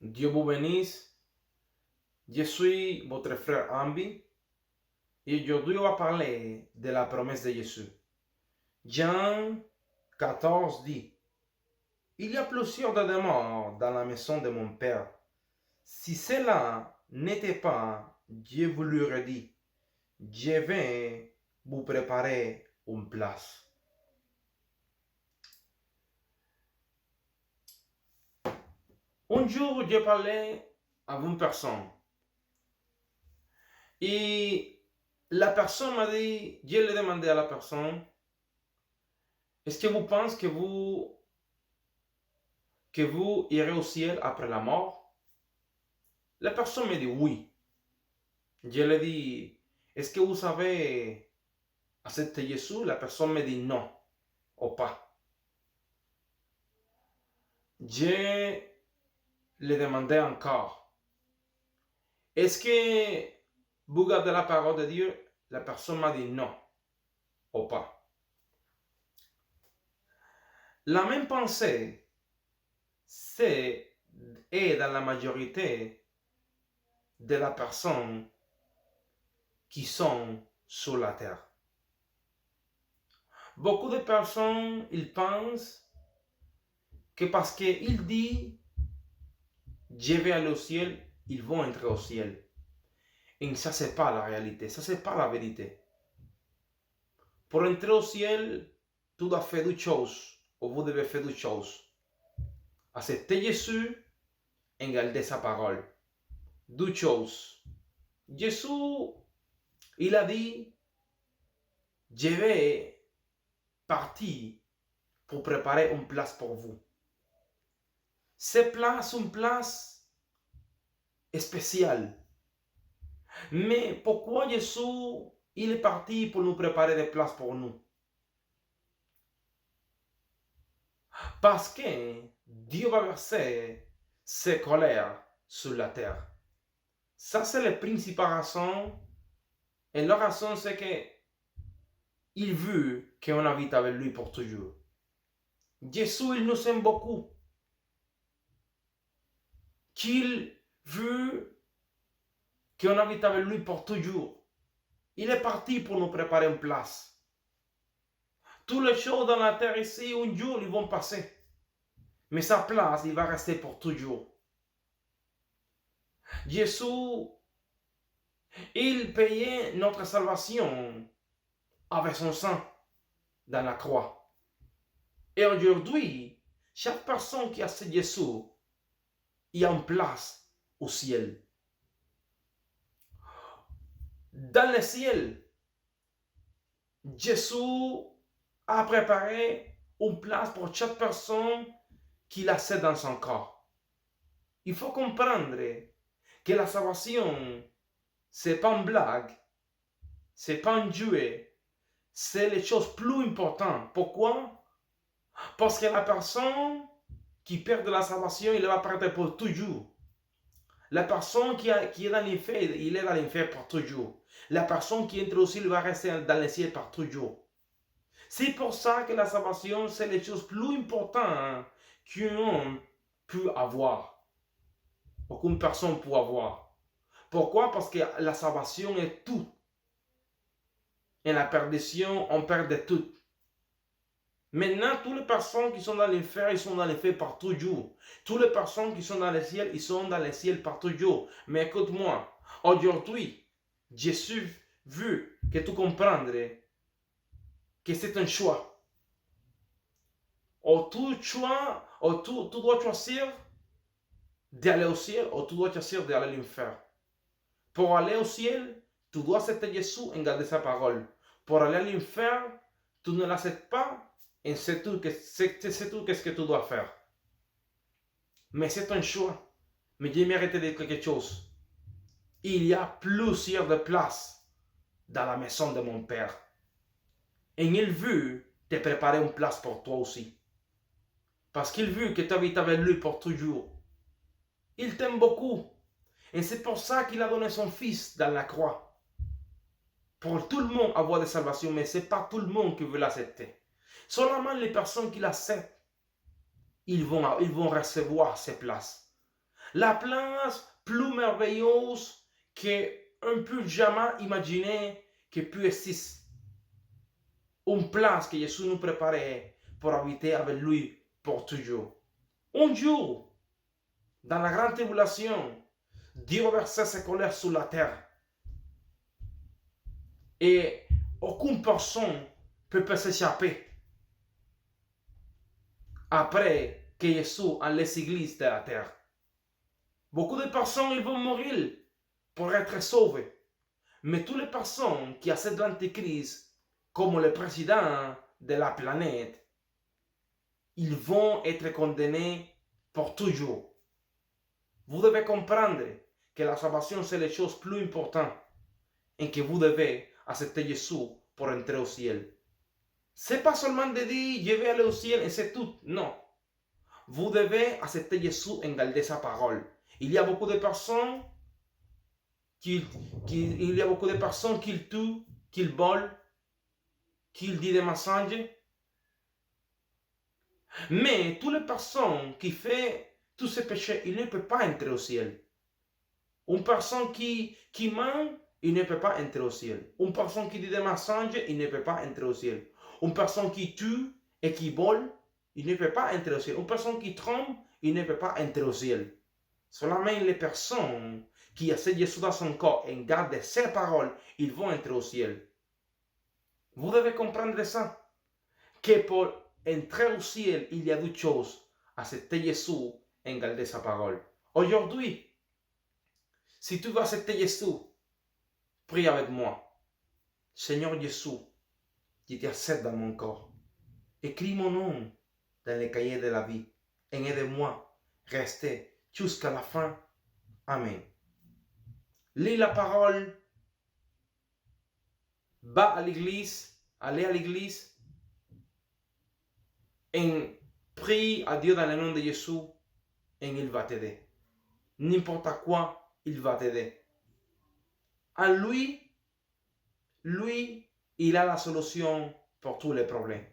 Dieu vous bénisse. Je suis votre frère Ambi et aujourd'hui on va parler de la promesse de Jésus. Jean 14 dit, il y a plusieurs de demeures dans la maison de mon Père. Si cela n'était pas, je vous l'aurais dit, je vais vous préparer une place. Un jour, je parlais à une personne et la personne m'a dit, je lui ai demandé à la personne, est-ce que vous pensez que vous irez au ciel après la mort? La personne me dit oui. Je lui ai dit, est-ce que vous avez accepté Jésus? La personne me dit non, ou pas. Je lui ai demandé encore, est-ce que vous gardez la parole de Dieu? La personne m'a dit non, ou pas. La même pensée, est dans la majorité de la personne qui sont sur la terre. Beaucoup de personnes, ils pensent que parce qu'il dit je vais aller au ciel, ils vont entrer au ciel. Et ça, c'est pas la réalité, ça, c'est pas la vérité. Pour entrer au ciel, tu dois faire deux choses, ou vous devez faire deux choses. Accepter Jésus et garder sa parole. Deux choses. Jésus, il a dit, je vais partir pour préparer une place pour vous. Cette place, une place spéciale. Mais pourquoi Jésus, il est parti pour nous préparer des places pour nous? Parce que Dieu va verser ses colères sur la terre. Ça, c'est la principale raison. Et la raison, c'est que il veut qu'on habite avec lui pour toujours. Jésus, il nous aime beaucoup. Qu'il veut qu'on habite avec lui pour toujours. Il est parti pour nous préparer une place. Toutes les choses dans la terre ici, un jour, ils vont passer. Mais sa place, il va rester pour toujours. Jésus, il payait notre salvation avec son sang dans la croix. Et aujourd'hui, chaque personne qui a accepté Jésus, il y a une place au ciel. Dans le ciel, Jésus a préparé une place pour chaque personne qui l'accepte dans son corps. Il faut comprendre que la salvation, c'est pas une blague, c'est pas un jouet, c'est les choses plus importantes. Pourquoi? Parce que la personne qui perd de la salvation, il va perdre pour toujours. La personne qui est dans l'enfer, il est dans l'enfer pour toujours. La personne qui entre au ciel va rester dans le ciel pour toujours. C'est pour ça que la salvation, c'est les choses plus importantes qu'un homme peut avoir, ou qu'une personne peut avoir. Pourquoi? Parce que la salvation est tout. Et la perdition, on perd de tout. Maintenant, toutes les personnes qui sont dans l'enfer, ils sont dans l'enfer par toujours. Toutes les personnes qui sont dans le ciel, ils sont dans le ciel par toujours. Mais écoute-moi, aujourd'hui, Jésus veut que tu comprennes que c'est un choix. Ou tu choix, ou tu dois choisir d'aller au ciel, ou tu dois choisir d'aller à l'enfer. Pour aller au ciel, tu dois accepter Jésus et garder sa parole. Pour aller à l'enfer, tu ne l'acceptes pas et c'est tout qu'est-ce que tu dois faire. Mais c'est un choix. Mais je mérite de dire quelque chose. Il y a plusieurs de places dans la maison de mon Père. Et il veut te préparer une place pour toi aussi. Parce qu'il veut que tu habites avec lui pour toujours. Il t'aime beaucoup. Et c'est pour ça qu'il a donné son fils dans la croix. Pour tout le monde avoir des salvations, mais ce n'est pas tout le monde qui veut l'accepter. Seulement les personnes qui l'acceptent, ils vont recevoir ces places. La place plus merveilleuse qu'on peut jamais imaginer que peut exister. Une place que Jésus nous préparait pour habiter avec lui pour toujours. Un jour, dans la grande tribulation, Dieu va verser ses colères sur la terre. Et aucune personne ne peut s'échapper après que Jésus enlève l'Église de la terre. Beaucoup de personnes ils vont mourir pour être sauvées. Mais toutes les personnes qui acceptent l'Antéchrist comme le président de la planète, ils vont être condamnés pour toujours. Vous devez comprendre que la salvation, c'est la chose plus importante et que vous devez accepter Jésus pour entrer au ciel. C'est pas seulement de dire je vais aller au ciel et c'est tout. Non. Vous devez accepter Jésus et garder sa parole. Il y a beaucoup de personnes qui tuent, qui volent, qui disent des mensonges. Mais toutes les personnes qui font tous ces péchés, ils ne peuvent pas entrer au ciel. Une personne qui ment, il ne peut pas entrer au ciel. Une personne qui dit des mensonges, il ne peut pas entrer au ciel. Une personne qui tue et qui vole, il ne peut pas entrer au ciel. Une personne qui trompe, il ne peut pas entrer au ciel. Seulement les personnes qui acceptent Jésus dans son corps et gardent ses paroles, ils vont entrer au ciel. Vous devez comprendre ça. Que pour entrer au ciel, il y a deux choses. Accepter Jésus et garder sa parole. Aujourd'hui, si tu veux accepter Jésus, prie avec moi. Seigneur Jésus, je t'accepte dans mon corps. Écris mon nom dans les cahiers de la vie. Et aide-moi à rester jusqu'à la fin. Amen. Lis la parole. Va à l'église. Allez à l'église. Et prie à Dieu dans le nom de Jésus. Et il va t'aider. N'importe quoi, il va t'aider. En lui, il a la solution pour tous les problèmes.